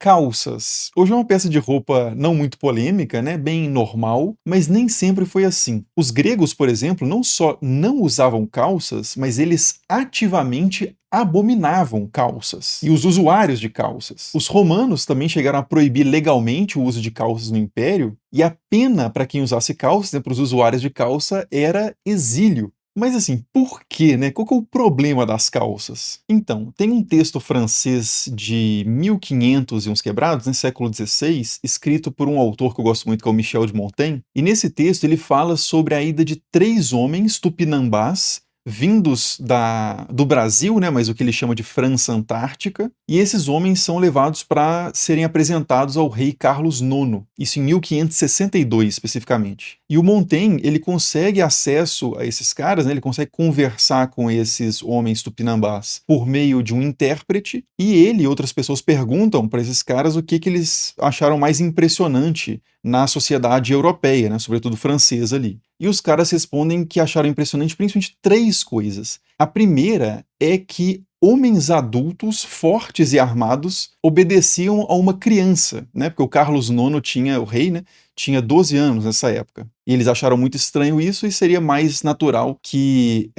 Calças. Hoje é uma peça de roupa não muito polêmica, né? Bem normal, mas nem sempre foi assim. Os gregos, por exemplo, não só não usavam calças, mas eles ativamente abominavam calças e os usuários de calças. Os romanos também chegaram a proibir legalmente o uso de calças no Império, e a pena para quem usasse calças, né, para os usuários de calça, era exílio. Mas assim, por quê, né? Qual que é o problema das calças? Então, tem um texto francês de 1500 e uns quebrados, né, século XVI, escrito por um autor que eu gosto muito, que é o Michel de Montaigne, e nesse texto ele fala sobre a ida de 3 homens tupinambás vindos do Brasil, né, mas o que ele chama de França Antártica, e esses homens são levados para serem apresentados ao rei Carlos IX, isso em 1562 especificamente. E o Montaigne, ele consegue acesso a esses caras, né, ele consegue conversar com esses homens tupinambás por meio de um intérprete, e ele e outras pessoas perguntam para esses caras o que eles acharam mais impressionante na sociedade europeia, né, sobretudo francesa ali. E os caras respondem que acharam impressionante principalmente 3 coisas. A primeira é que homens adultos, fortes e armados, obedeciam a uma criança, né? Porque o Carlos IX tinha, o rei, né? Tinha 12 anos nessa época. E eles acharam muito estranho isso e seria mais natural que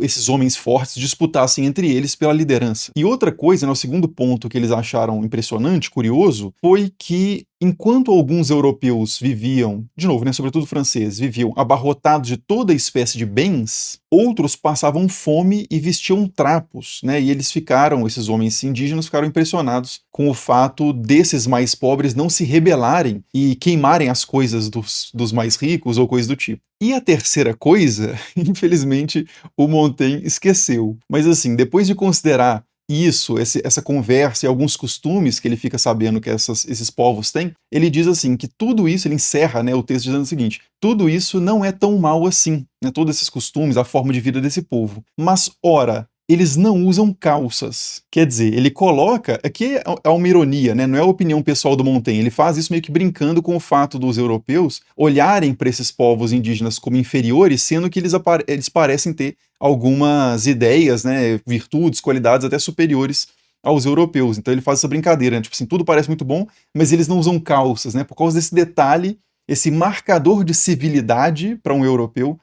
esses homens fortes disputassem entre eles pela liderança. E outra coisa, né, o segundo ponto que eles acharam impressionante, curioso, foi que enquanto alguns europeus viviam, de novo, né, sobretudo franceses, viviam abarrotados de toda espécie de bens, outros passavam fome e vestiam trapos, né? E eles ficaram, esses homens indígenas ficaram impressionados com o fato desses mais pobres não se rebelarem e queimarem as coisas dos mais ricos ou coisa do tipo. E a terceira coisa, infelizmente, o Montaigne esqueceu. Mas assim, depois de considerar isso, essa conversa e alguns costumes que ele fica sabendo que esses povos têm, ele diz assim, que tudo isso, ele encerra, né, o texto dizendo o seguinte: tudo isso não é tão mal assim, né, todos esses costumes, a forma de vida desse povo. Mas, ora, eles não usam calças. Quer dizer, ele coloca, aqui é uma ironia, né? Não é a opinião pessoal do Montaigne, ele faz isso meio que brincando com o fato dos europeus olharem para esses povos indígenas como inferiores, sendo que eles parecem ter algumas ideias, né, virtudes, qualidades até superiores aos europeus. Então ele faz essa brincadeira, né? Tipo assim, tudo parece muito bom, mas eles não usam calças, né? Por causa desse detalhe, esse marcador de civilidade para um europeu,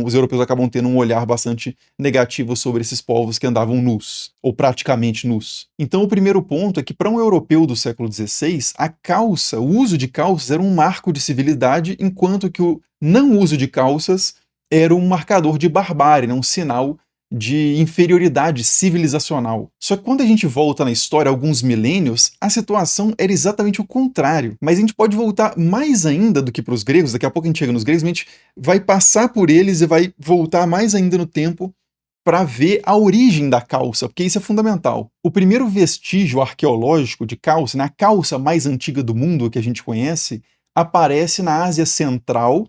os europeus acabam tendo um olhar bastante negativo sobre esses povos que andavam nus, ou praticamente nus. Então o primeiro ponto é que para um europeu do século XVI, a calça, o uso de calças era um marco de civilidade, enquanto que o não uso de calças era um marcador de barbárie, né? Um sinal de inferioridade civilizacional. Só que quando a gente volta na história alguns milênios, a situação era exatamente o contrário. Mas a gente pode voltar mais ainda do que para os gregos, daqui a pouco a gente chega nos gregos, mas a gente vai passar por eles e vai voltar mais ainda no tempo para ver a origem da calça, porque isso é fundamental. O primeiro vestígio arqueológico de calça, né, a calça mais antiga do mundo que a gente conhece, aparece na Ásia Central,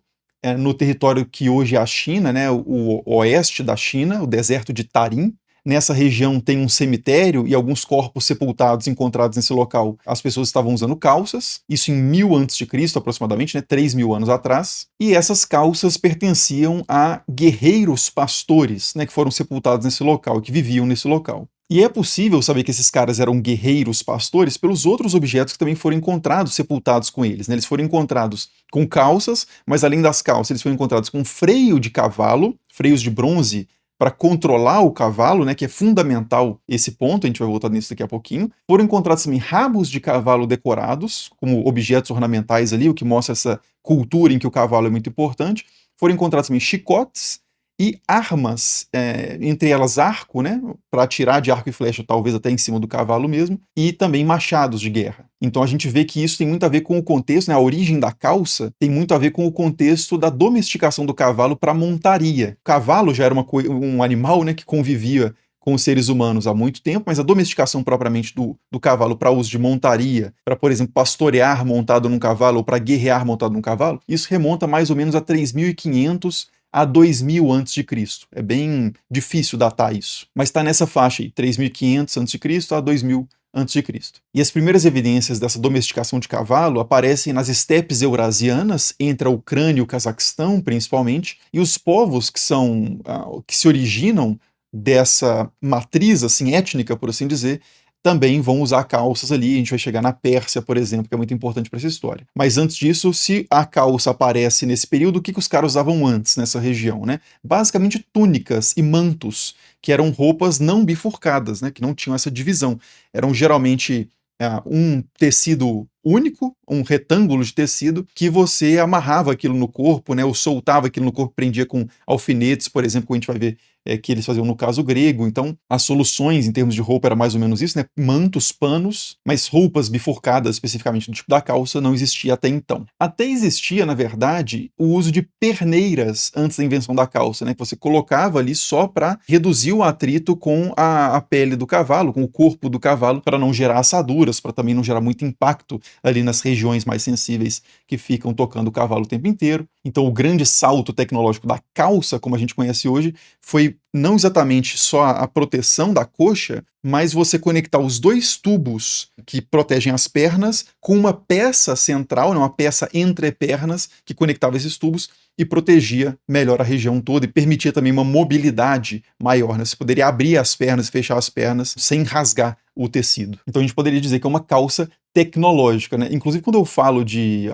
no território que hoje é a China, né, o oeste da China, o deserto de Tarim. Nessa região tem um cemitério e alguns corpos sepultados encontrados nesse local. As pessoas estavam usando calças, isso em 1000 a.C., aproximadamente, né, 3.000 anos atrás. E essas calças pertenciam a guerreiros pastores, né, que foram sepultados nesse local, que viviam nesse local. E é possível saber que esses caras eram guerreiros pastores pelos outros objetos que também foram encontrados sepultados com eles, né? Eles foram encontrados com calças, mas além das calças, eles foram encontrados com freio de cavalo, freios de bronze para controlar o cavalo, né, que é fundamental esse ponto, a gente vai voltar nisso daqui a pouquinho. Foram encontrados também rabos de cavalo decorados, como objetos ornamentais ali, o que mostra essa cultura em que o cavalo é muito importante. Foram encontrados também chicotes e armas, entre elas arco, né, para atirar de arco e flecha, talvez até em cima do cavalo mesmo, e também machados de guerra. Então a gente vê que isso tem muito a ver com o contexto, né, a origem da calça tem muito a ver com o contexto da domesticação do cavalo para montaria. O cavalo já era um animal, né, que convivia com os seres humanos há muito tempo, mas a domesticação propriamente do cavalo para uso de montaria, para, por exemplo, pastorear montado num cavalo ou para guerrear montado num cavalo, isso remonta mais ou menos a 3.500 a 2000 a.C. É bem difícil datar isso. Mas está nessa faixa aí, 3.500 a.C. a 2000 a.C. E as primeiras evidências dessa domesticação de cavalo aparecem nas estepes eurasianas, entre a Ucrânia e o Cazaquistão, principalmente, e os povos que se originam dessa matriz assim étnica, por assim dizer, também vão usar calças ali. A gente vai chegar na Pérsia, por exemplo, que é muito importante para essa história. Mas antes disso, se a calça aparece nesse período, o que os caras usavam antes nessa região, né? Basicamente túnicas e mantos, que eram roupas não bifurcadas, né? Que não tinham essa divisão. Eram geralmente um tecido único, um retângulo de tecido, que você amarrava aquilo no corpo, né, ou soltava aquilo no corpo, prendia com alfinetes, por exemplo, como a gente vai ver que eles faziam no caso grego. Então, as soluções em termos de roupa era mais ou menos isso, né, mantos, panos, mas roupas bifurcadas, especificamente do tipo da calça, não existia até então. Até existia, na verdade, o uso de perneiras antes da invenção da calça, né, que você colocava ali só para reduzir o atrito com a pele do cavalo, com o corpo do cavalo, para não gerar assaduras, para também não gerar muito impacto ali nas regiões mais sensíveis que ficam tocando o cavalo o tempo inteiro. Então, o grande salto tecnológico da calça, como a gente conhece hoje, foi não exatamente só a proteção da coxa, mas você conectar os dois tubos que protegem as pernas com uma peça central, né, uma peça entre pernas que conectava esses tubos e protegia melhor a região toda e permitia também uma mobilidade maior, né? Você poderia abrir as pernas e fechar as pernas sem rasgar o tecido. Então a gente poderia dizer que é uma calça tecnológica, né? Inclusive quando eu falo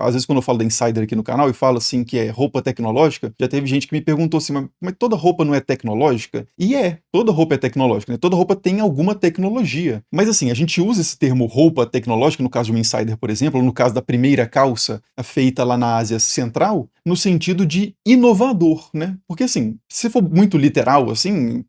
às vezes quando eu falo da Insider aqui no canal e falo assim que é roupa tecnológica, já teve gente que me perguntou assim, mas toda roupa não é tecnológica? E toda roupa é tecnológica, né? Toda roupa tem alguma tecnologia. Mas assim, a gente usa esse termo roupa tecnológica, no caso de uma Insider, por exemplo, ou no caso da primeira calça feita lá na Ásia Central, no sentido de inovador, né? Porque assim, se for muito literal assim,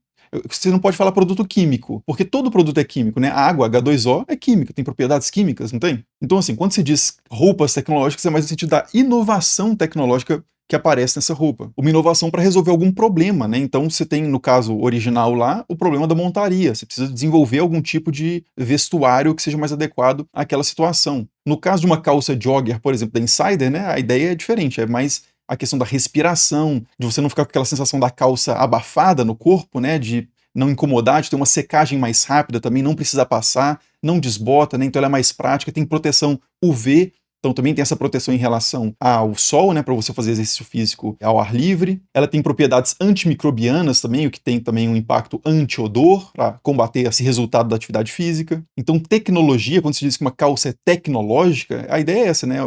você não pode falar produto químico, porque todo produto é químico, né? A água, H2O, é química, tem propriedades químicas, não tem? Então, assim, quando se diz roupas tecnológicas, é mais no sentido da inovação tecnológica que aparece nessa roupa. Uma inovação para resolver algum problema, né? Então, você tem, no caso original lá, o problema da montaria. Você precisa desenvolver algum tipo de vestuário que seja mais adequado àquela situação. No caso de uma calça jogger, por exemplo, da Insider, né? A ideia é diferente, é mais a questão da respiração, de você não ficar com aquela sensação da calça abafada no corpo, né, de não incomodar, de ter uma secagem mais rápida também, não precisa passar, não desbota, né, então ela é mais prática, tem proteção UV, então também tem essa proteção em relação ao sol, né, para você fazer exercício físico ao ar livre. Ela tem propriedades antimicrobianas também, o que tem também um impacto anti-odor, para combater esse resultado da atividade física. Então tecnologia, quando se diz que uma calça é tecnológica, a ideia é essa, né,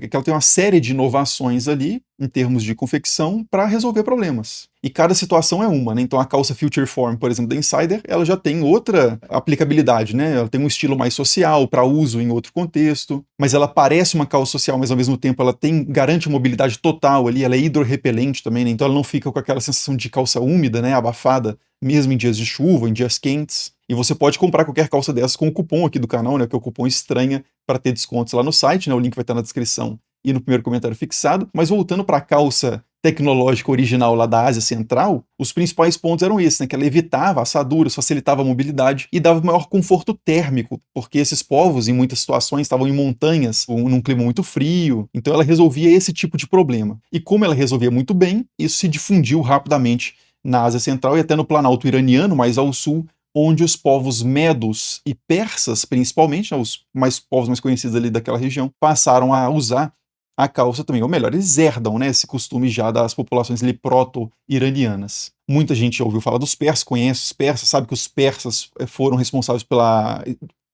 que ela tem uma série de inovações ali, em termos de confecção, para resolver problemas. E cada situação é uma, né? Então a calça Future Form, por exemplo, da Insider, ela já tem outra aplicabilidade, né? Ela tem um estilo mais social, para uso em outro contexto, mas ela parece uma calça social, mas ao mesmo tempo ela garante mobilidade total ali, ela é hidrorrepelente também, né? Então ela não fica com aquela sensação de calça úmida, né? Abafada, mesmo em dias de chuva, em dias quentes. E você pode comprar qualquer calça dessas com o cupom aqui do canal, né? Que é o cupom Estranha, para ter descontos lá no site, né? O link vai estar na descrição e no primeiro comentário fixado. Mas voltando para a calça tecnológica original lá da Ásia Central, os principais pontos eram esses, né? Que ela evitava assaduras, facilitava a mobilidade e dava maior conforto térmico, porque esses povos, em muitas situações, estavam em montanhas, num clima muito frio, então ela resolvia esse tipo de problema. E como ela resolvia muito bem, isso se difundiu rapidamente na Ásia Central e até no Planalto iraniano, mais ao sul, onde os povos medos e persas, principalmente, né, os povos mais conhecidos ali daquela região, passaram a usar a calça também, ou melhor, eles herdam, né, esse costume já das populações ali proto-iranianas. Muita gente já ouviu falar dos persas, conhece os persas, sabe que os persas foram responsáveis pela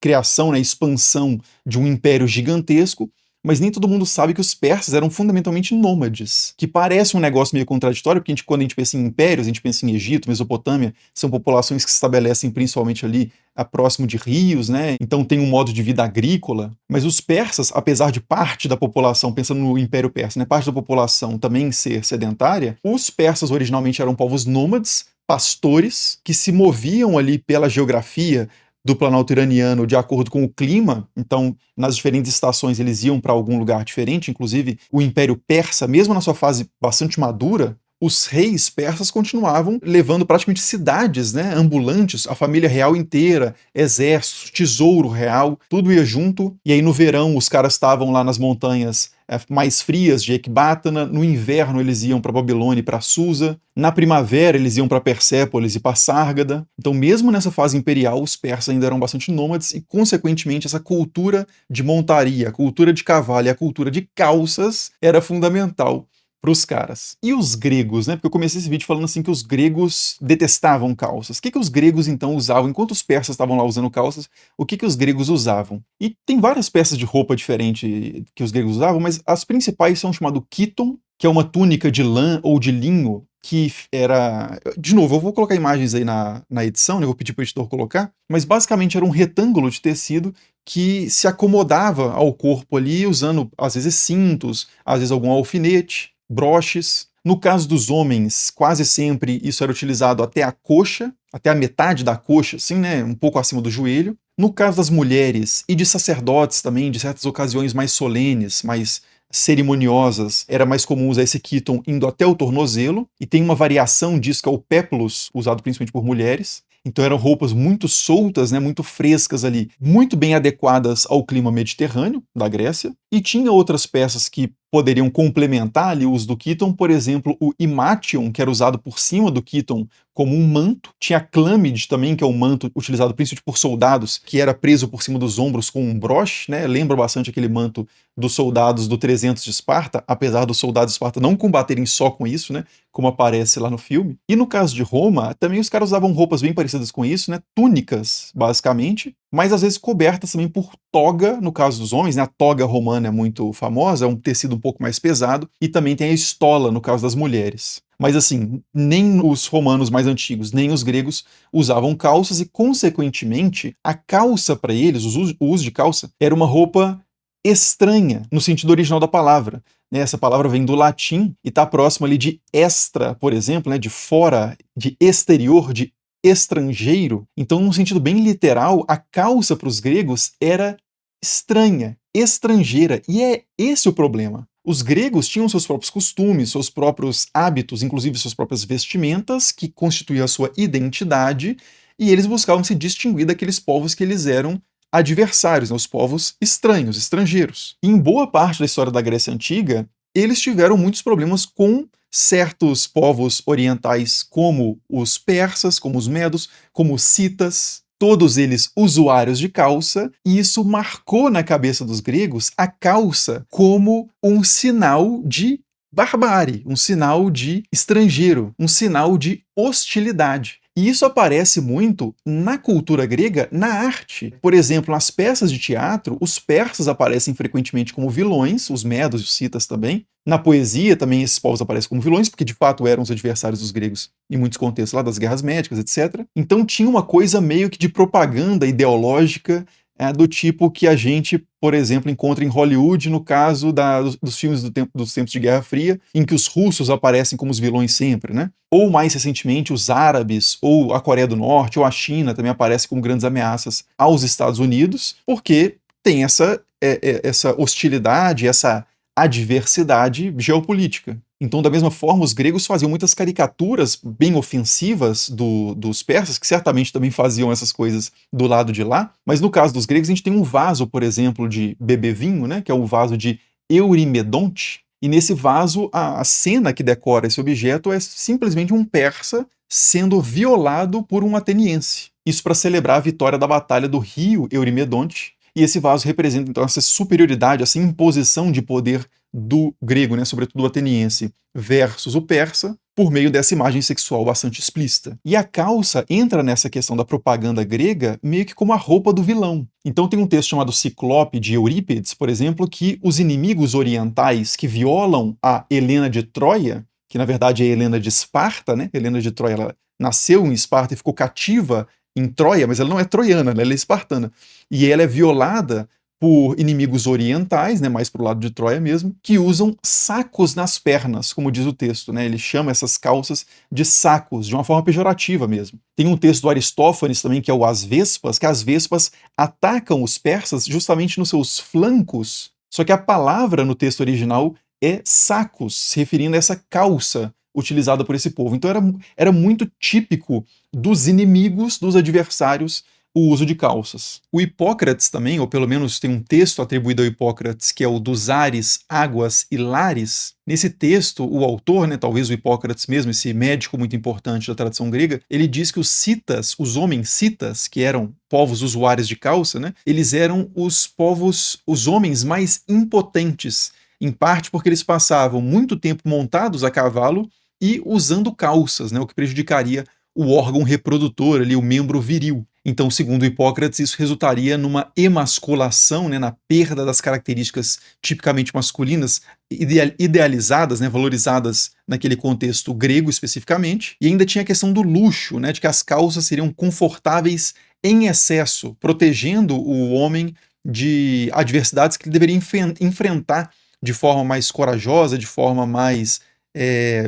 criação, né, expansão de um império gigantesco, mas nem todo mundo sabe que os persas eram fundamentalmente nômades, que parece um negócio meio contraditório, porque quando a gente pensa em impérios, a gente pensa em Egito, Mesopotâmia, são populações que se estabelecem principalmente ali próximo de rios, né? Então tem um modo de vida agrícola, mas os persas, apesar de parte da população, pensando no Império Persa, né, parte da população também ser sedentária, os persas originalmente eram povos nômades, pastores, que se moviam ali pela geografia do Planalto iraniano de acordo com o clima, então nas diferentes estações eles iam para algum lugar diferente, inclusive o Império Persa, mesmo na sua fase bastante madura, os reis persas continuavam levando praticamente cidades, né, ambulantes, a família real inteira, exército, tesouro real, tudo ia junto, e aí no verão os caras estavam lá nas montanhas mais frias de Ecbátana, no inverno eles iam para Babilônia e para Susa, na primavera eles iam para Persépolis e para Sárgada. Então mesmo nessa fase imperial os persas ainda eram bastante nômades e consequentemente essa cultura de montaria, a cultura de cavalo e a cultura de calças era fundamental para os caras. E os gregos, né? Porque eu comecei esse vídeo falando assim que os gregos detestavam calças. O que que os gregos então usavam? Enquanto os persas estavam lá usando calças, o que que os gregos usavam? E tem várias peças de roupa diferente que os gregos usavam, mas as principais são chamado chiton, que é uma túnica de lã ou de linho que era... De novo, eu vou colocar imagens aí na edição, né? Eu vou pedir para o editor colocar, mas basicamente era um retângulo de tecido que se acomodava ao corpo ali, usando às vezes cintos, às vezes algum alfinete, broches. No caso dos homens, quase sempre isso era utilizado até a coxa, até a metade da coxa, assim, né? Um pouco acima do joelho. No caso das mulheres e de sacerdotes também, de certas ocasiões mais solenes, mais cerimoniosas, era mais comum usar esse chiton indo até o tornozelo, e tem uma variação disso que é o péplus, usado principalmente por mulheres. Então eram roupas muito soltas, né, muito frescas ali, muito bem adequadas ao clima mediterrâneo da Grécia. E tinha outras peças que poderiam complementar ali o uso do chiton, por exemplo, o imation, que era usado por cima do chiton como um manto. Tinha a clâmide também, que é um manto utilizado principalmente por soldados, que era preso por cima dos ombros com um broche, né? Lembra bastante aquele manto dos soldados do 300 de Esparta, apesar dos soldados de Esparta não combaterem só com isso, né? Como aparece lá no filme. E no caso de Roma, também os caras usavam roupas bem parecidas com isso, né? Túnicas, basicamente, mas às vezes cobertas também por toga, no caso dos homens, né? A toga romana é muito famosa, é um tecido um pouco mais pesado, e também tem a estola, no caso das mulheres. Mas assim, nem os romanos mais antigos, nem os gregos usavam calças e, consequentemente, a calça para eles, o uso de calça, era uma roupa estranha, no sentido original da palavra. Essa palavra vem do latim e está próximo ali de extra, por exemplo, né, de fora, de exterior, de estrangeiro. Então, num sentido bem literal, a calça para os gregos era estranha, estrangeira, e é esse o problema. Os gregos tinham seus próprios costumes, seus próprios hábitos, inclusive suas próprias vestimentas, que constituíam a sua identidade, e eles buscavam se distinguir daqueles povos que eles eram adversários, né, os povos estranhos, estrangeiros. E em boa parte da história da Grécia Antiga, eles tiveram muitos problemas com certos povos orientais, como os persas, como os medos, como os citas, todos eles usuários de calça, e isso marcou na cabeça dos gregos a calça como um sinal de barbárie, um sinal de estrangeiro, um sinal de hostilidade. E isso aparece muito na cultura grega, na arte. Por exemplo, nas peças de teatro, os persas aparecem frequentemente como vilões, os medos e os citas também. Na poesia também esses povos aparecem como vilões, porque de fato eram os adversários dos gregos em muitos contextos lá das guerras médicas, etc. Então tinha uma coisa meio que de propaganda ideológica do tipo que a gente, por exemplo, encontra em Hollywood no caso dos filmes dos tempos de Guerra Fria, em que os russos aparecem como os vilões sempre, né? Ou mais recentemente os árabes, ou a Coreia do Norte, ou a China também aparecem como grandes ameaças aos Estados Unidos, porque tem essa hostilidade, essa adversidade geopolítica. Então, da mesma forma, os gregos faziam muitas caricaturas bem ofensivas dos persas, que certamente também faziam essas coisas do lado de lá. Mas no caso dos gregos, a gente tem um vaso, por exemplo, de beber vinho, né, que é o vaso de Eurimedonte. E nesse vaso, a cena que decora esse objeto é simplesmente um persa sendo violado por um ateniense. Isso para celebrar a vitória da batalha do rio Eurimedonte. E esse vaso representa, então, essa superioridade, essa imposição de poder do grego, né, sobretudo o ateniense, versus o persa, por meio dessa imagem sexual bastante explícita. E a calça entra nessa questão da propaganda grega meio que como a roupa do vilão. Então tem um texto chamado Ciclope, de Eurípides, por exemplo, que os inimigos orientais que violam a Helena de Troia, que na verdade é a Helena de Esparta, né? Helena de Troia, ela nasceu em Esparta e ficou cativa em Troia, mas ela não é troiana, ela é espartana. E ela é violada por inimigos orientais, né, mais para o lado de Troia mesmo, que usam sacos nas pernas, como diz o texto, né? Ele chama essas calças de sacos, de uma forma pejorativa mesmo. Tem um texto do Aristófanes também, que é o As Vespas, que as vespas atacam os persas justamente nos seus flancos, só que a palavra no texto original é sacos, se referindo a essa calça utilizada por esse povo. Então era muito típico dos inimigos, dos adversários, o uso de calças. O Hipócrates também, ou pelo menos tem um texto atribuído ao Hipócrates, que é o dos ares, águas e lares. Nesse texto, o autor, né, talvez o Hipócrates mesmo, esse médico muito importante da tradição grega, ele diz que os citas, os homens citas, que eram povos usuários de calça, né, eles eram os povos, os homens mais impotentes em parte porque eles passavam muito tempo montados a cavalo e usando calças, né, o que prejudicaria o órgão reprodutor, ali, o membro viril. Então, segundo Hipócrates, isso resultaria numa emasculação, né, na perda das características tipicamente masculinas, idealizadas, né, valorizadas naquele contexto grego especificamente, e ainda tinha a questão do luxo, né, de que as calças seriam confortáveis em excesso, protegendo o homem de adversidades que ele deveria enfrentar de forma mais corajosa, de forma mais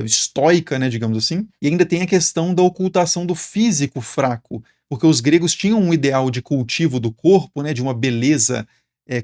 estoica, né, digamos assim. E ainda tem a questão da ocultação do físico fraco, porque os gregos tinham um ideal de cultivo do corpo, né, de uma beleza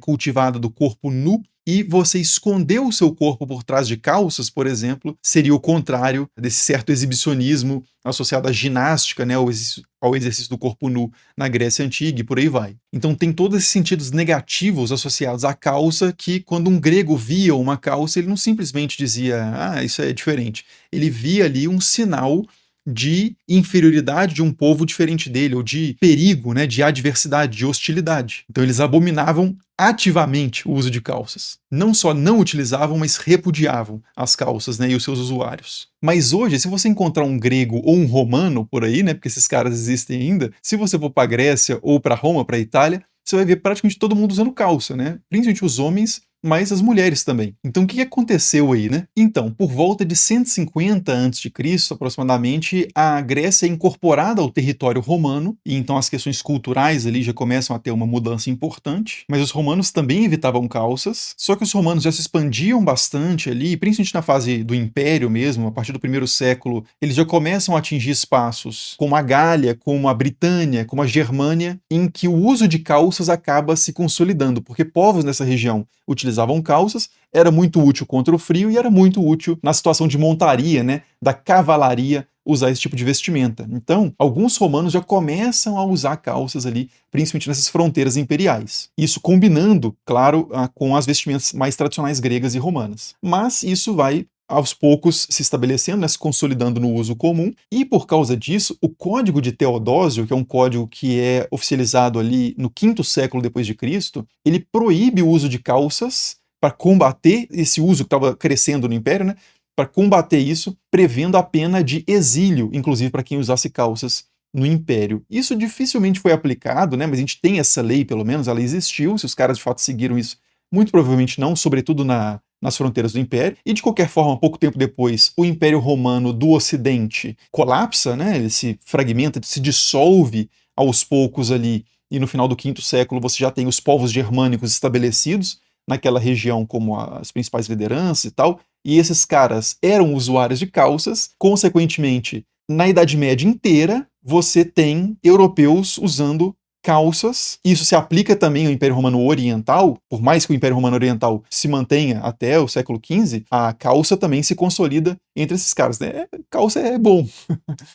cultivada do corpo nu, e você esconder o seu corpo por trás de calças, por exemplo, seria o contrário desse certo exibicionismo associado à ginástica, né, ao exercício do corpo nu na Grécia Antiga e por aí vai. Então tem todos esses sentidos negativos associados à calça que, quando um grego via uma calça, ele não simplesmente dizia, ah, isso é diferente. Ele via ali um sinal de inferioridade de um povo diferente dele, ou de perigo, né, de adversidade, de hostilidade. Então eles abominavam ativamente o uso de calças. Não só não utilizavam, mas repudiavam as calças, né, e os seus usuários. Mas hoje, se você encontrar um grego ou um romano por aí, né, porque esses caras existem ainda, se você for para a Grécia ou para Roma, para a Itália, você vai ver praticamente todo mundo usando calça, né? Principalmente os homens, mas as mulheres também. Então o que aconteceu aí, né? Então, por volta de 150 a.C., aproximadamente, a Grécia é incorporada ao território romano, e então as questões culturais ali já começam a ter uma mudança importante, mas os romanos também evitavam calças, só que os romanos já se expandiam bastante ali, principalmente na fase do Império mesmo, a partir do primeiro século, eles já começam a atingir espaços como a Gália, como a Britânia, como a Germânia, em que o uso de calças acaba se consolidando, porque povos nessa região utilizavam calças, era muito útil contra o frio e era muito útil na situação de montaria, né, da cavalaria usar esse tipo de vestimenta. Então, alguns romanos já começam a usar calças ali, principalmente nessas fronteiras imperiais. Isso combinando, claro, com as vestimentas mais tradicionais gregas e romanas. Mas isso vai aos poucos se estabelecendo, né, se consolidando no uso comum, e por causa disso, o Código de Teodósio, que é um código que é oficializado ali no quinto século depois de Cristo, ele proíbe o uso de calças para combater esse uso que estava crescendo no Império, né, para combater isso, prevendo a pena de exílio, inclusive para quem usasse calças no Império. Isso dificilmente foi aplicado, né, mas a gente tem essa lei, pelo menos, ela existiu, se os caras de fato seguiram isso, muito provavelmente não, sobretudo nas fronteiras do Império, e de qualquer forma, pouco tempo depois, o Império Romano do Ocidente colapsa, né? Ele se fragmenta, se dissolve aos poucos ali, e no final do quinto século você já tem os povos germânicos estabelecidos naquela região como as principais lideranças e tal, e esses caras eram usuários de calças, consequentemente, na Idade Média inteira, você tem europeus usando calças. Isso se aplica também ao Império Romano Oriental, por mais que o Império Romano Oriental se mantenha até o século XV, a calça também se consolida entre esses caras, né? Calça é bom,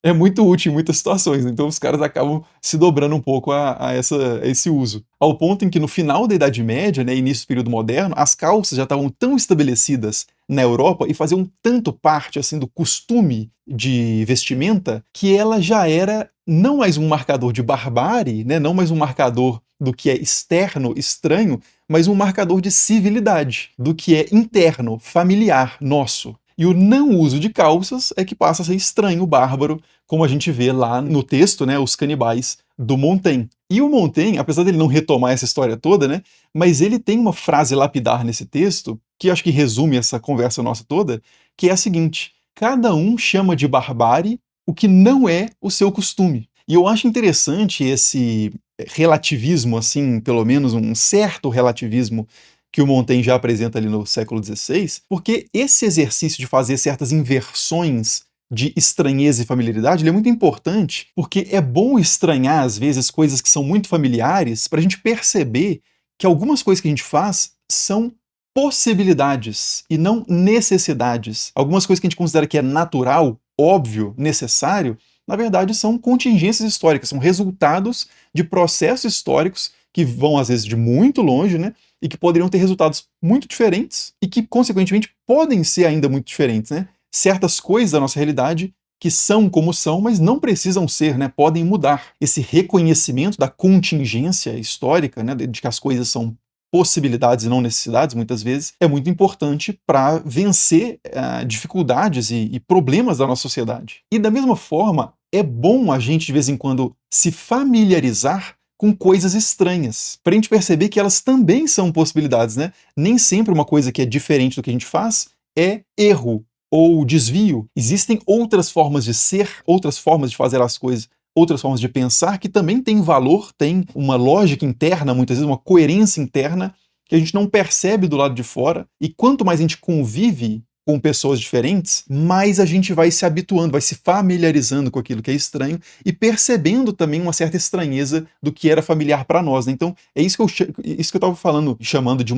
é muito útil em muitas situações, então os caras acabam se dobrando um pouco a esse uso. Ao ponto em que no final da Idade Média, né, início do período moderno, as calças já estavam tão estabelecidas na Europa e faziam tanto parte assim do costume de vestimenta que ela já era não mais um marcador de barbárie, né, não mais um marcador do que é externo, estranho, mas um marcador de civilidade, do que é interno, familiar, nosso. E o não uso de calças é que passa a ser estranho, bárbaro, como a gente vê lá no texto, né, os canibais do Montaigne. E o Montaigne, apesar dele não retomar essa história toda, né, mas ele tem uma frase lapidar nesse texto, que acho que resume essa conversa nossa toda, que é a seguinte: cada um chama de barbárie o que não é o seu costume. E eu acho interessante esse relativismo, assim, pelo menos um certo relativismo que o Montaigne já apresenta ali no século XVI, porque esse exercício de fazer certas inversões de estranheza e familiaridade, ele é muito importante, porque é bom estranhar, às vezes, coisas que são muito familiares, para a gente perceber que algumas coisas que a gente faz são possibilidades e não necessidades. Algumas coisas que a gente considera que é natural, óbvio, necessário, na verdade são contingências históricas, são resultados de processos históricos que vão, às vezes, de muito longe, né? E que poderiam ter resultados muito diferentes e que, consequentemente, podem ser ainda muito diferentes, né? Certas coisas da nossa realidade que são como são, mas não precisam ser, né? Podem mudar. Esse reconhecimento da contingência histórica, né? De que as coisas são possibilidades e não necessidades, muitas vezes, é muito importante para vencer dificuldades e problemas da nossa sociedade. E da mesma forma, é bom a gente, de vez em quando, se familiarizar com coisas estranhas, para a gente perceber que elas também são possibilidades, né? Nem sempre uma coisa que é diferente do que a gente faz é erro ou desvio. Existem outras formas de ser, outras formas de fazer as coisas, outras formas de pensar que também têm valor, têm uma lógica interna, muitas vezes uma coerência interna que a gente não percebe do lado de fora. E quanto mais a gente convive com pessoas diferentes, mais a gente vai se habituando, vai se familiarizando com aquilo que é estranho e percebendo também uma certa estranheza do que era familiar para nós, né? Então, é isso que eu estava falando, chamando de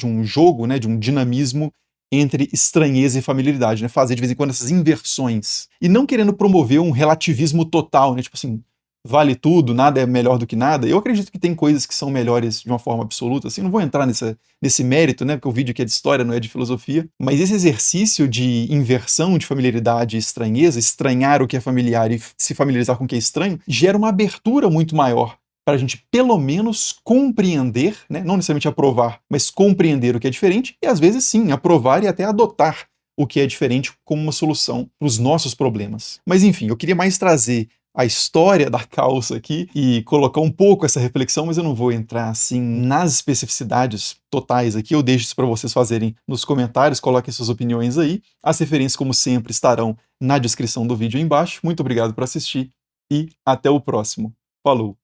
um jogo, né, de um dinamismo entre estranheza e familiaridade, né? Fazer de vez em quando essas inversões. E não querendo promover um relativismo total, né? Tipo assim, vale tudo, nada é melhor do que nada. Eu acredito que tem coisas que são melhores de uma forma absoluta, assim, não vou entrar nesse mérito, né? Porque o vídeo aqui é de história, não é de filosofia. Mas esse exercício de inversão de familiaridade e estranheza, estranhar o que é familiar e se familiarizar com o que é estranho, gera uma abertura muito maior para a gente pelo menos compreender, né? Não necessariamente aprovar, mas compreender o que é diferente e às vezes sim, aprovar e até adotar o que é diferente como uma solução para os nossos problemas. Mas enfim, eu queria mais trazer a história da calça aqui e colocar um pouco essa reflexão, mas eu não vou entrar assim nas especificidades totais aqui, eu deixo isso para vocês fazerem nos comentários, coloquem suas opiniões aí. As referências, como sempre, estarão na descrição do vídeo aí embaixo. Muito obrigado por assistir e até o próximo. Falou!